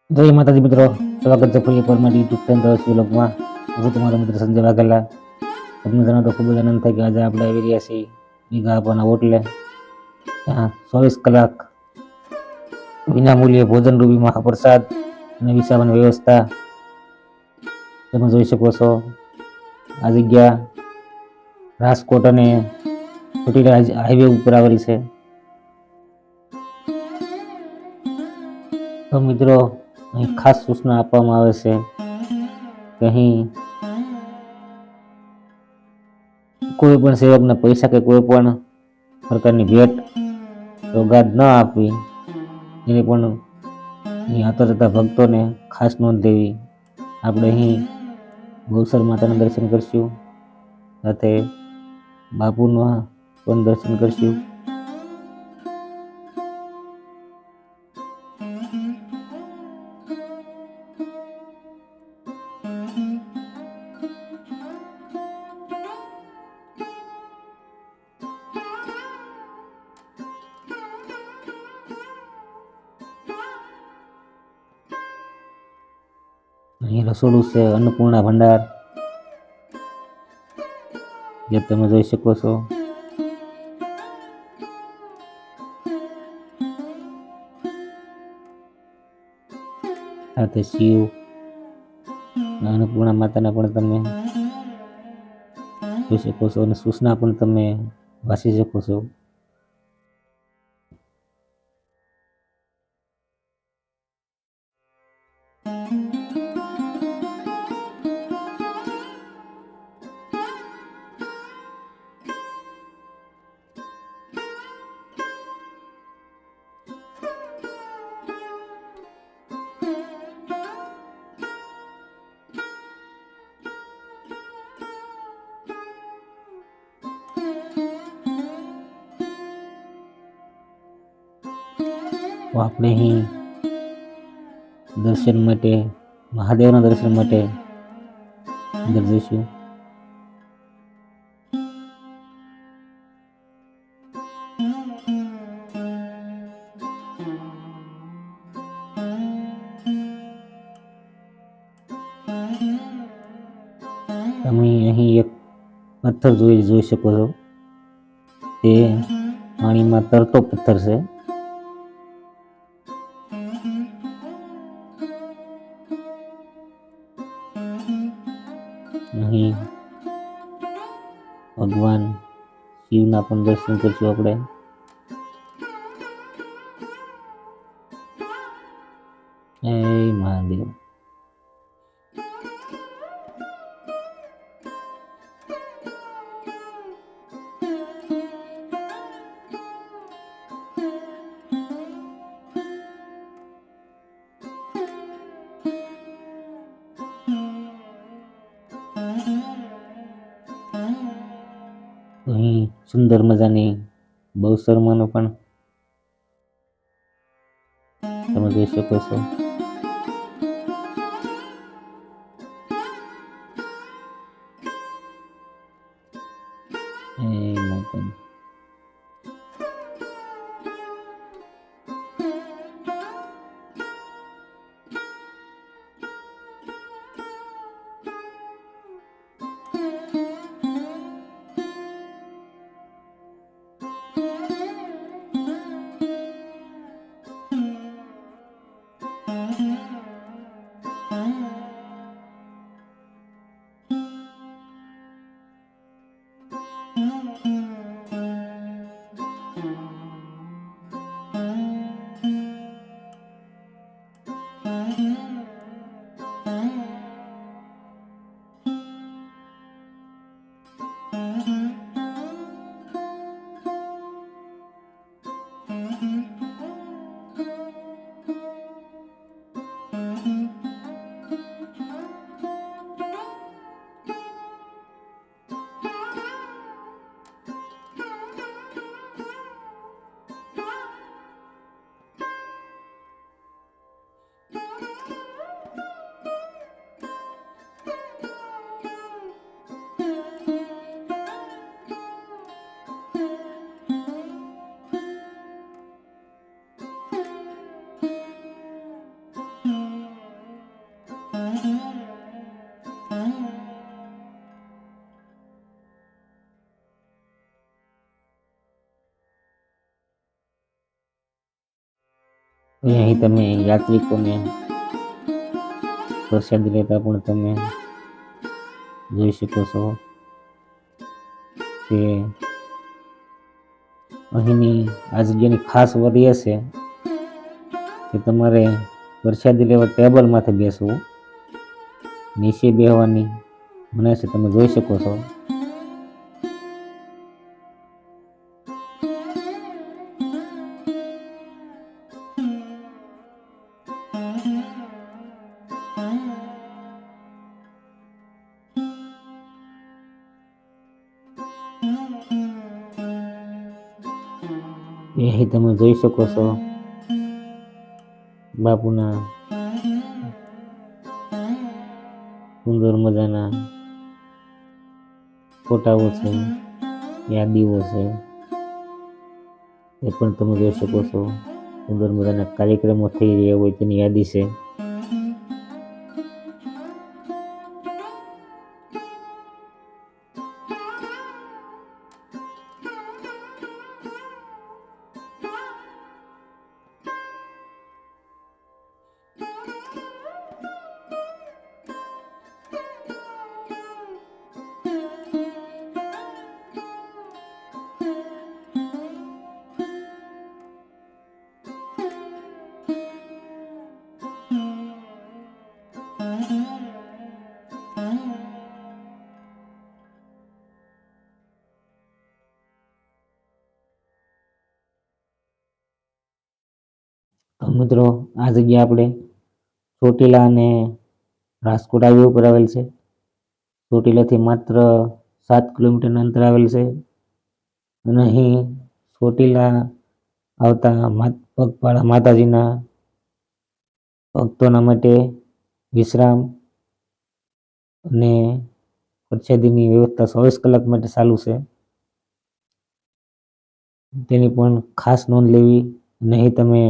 જય માતાજી મિત્રો, સ્વાગત છે ફરી એકવાર મારી યુટ્યુબ ચેનલ વ્લોગમાં. હું તમારો મિત્ર સંજય વાઘેલા. તમને જણાવતો ખૂબ જ આનંદ થાય કે આજે આપણે આવી રહ્યા છીએ બીગા આપવાના હોટલે. ત્યાં 24 કલાક વિનામૂલ્યે ભોજન રૂપી મહાપ્રસાદ અને વિસાવાની વ્યવસ્થા તમે જોઈ શકો છો. આ જગ્યા રાજકોટ અને ચોટીલા હાઈવે ઉપર આવેલી છે. તો મિત્રો, અહીં ખાસ સૂચના આપવામાં આવે છે કે અહીં કોઈ પણ સેવકને પૈસા કે કોઈ પણ પ્રકારની ભેટ સોગાદ ન આપવી, એની પણ અહીં આવતા જતા ભક્તોને ખાસ નોંધ લેવી. આપણે અહીં ગૌસર માતાના દર્શન કરશું, સાથે બાપુના પણ દર્શન કરશું. અહીં રસોડું છે, અન્નપૂર્ણા ભંડાર, જે તમે જોઈ શકો છો. સાથે શિવ અન્નપૂર્ણા માતાના પણ તમે જોઈ શકો છો અને સૂચના પણ તમે વાંચી શકો છો. તો આપણે અહીં દર્શન માટે, મહાદેવના દર્શન માટે અંદર જઈશું. તમે અહીં એક પથ્થર જોઈ શકો છો. તે પાણીમાં તરતો પથ્થર છે. અહીં ભગવાન શિવના પણ દર્શન કરશું આપણે. જય મહાદેવ. અહીં સુંદર મજાની બહુશર્માનો પણ તમે જોઈ શકો છો. અહીં તમે યાત્રિકોને પ્રસાદી લેતા પણ તમે જોઈ શકો છો કે અહીંની આ જગ્યાની ખાસ વાત એ છે કે તમારે પ્રસાદી લેવા ટેબલમાંથી બેસવું, નીચે બેસવાની મને છે, તમે જોઈ શકો છો. અહીં તમે જોઈ શકો છો બાપુના સુંદર મજાના ફોટાઓ છે, યાદીઓ છે, એ પણ તમે જોઈ શકો છો. સુંદર મજાના કાર્યક્રમો થઈ રહ્યા હોય તેની યાદી છે. મિત્રો, આ જગ્યા આપણે ચોટીલા અને રાજકોટ હાઈવે ઉપર આવેલ છે. ચોટીલાથી માત્ર 7 કિલોમીટરના અંતર આવેલ છે અને અહીં ચોટીલા આવતા પગપાળા માતાજીના ભક્તોના માટે વિશ્રામ અને પ્રસાદીની વ્યવસ્થા 24 કલાક માટે ચાલુ છે. તેની પણ ખાસ નોંધ લેવી. નહીં તમે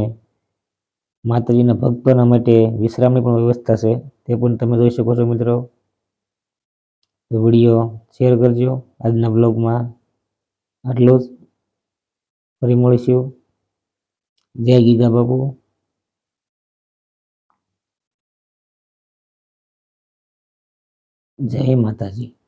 માતાજીના ભક્તોના માટે વિશ્રામની પણ વ્યવસ્થા છે, તે પણ તમે જોઈ શકો છો. મિત્રો, વિડીયો શેર કરજો. આજના બ્લોગમાં આટલું જ. ફરી મળીશું. જય ગીગા બાપુ. જય માતાજી.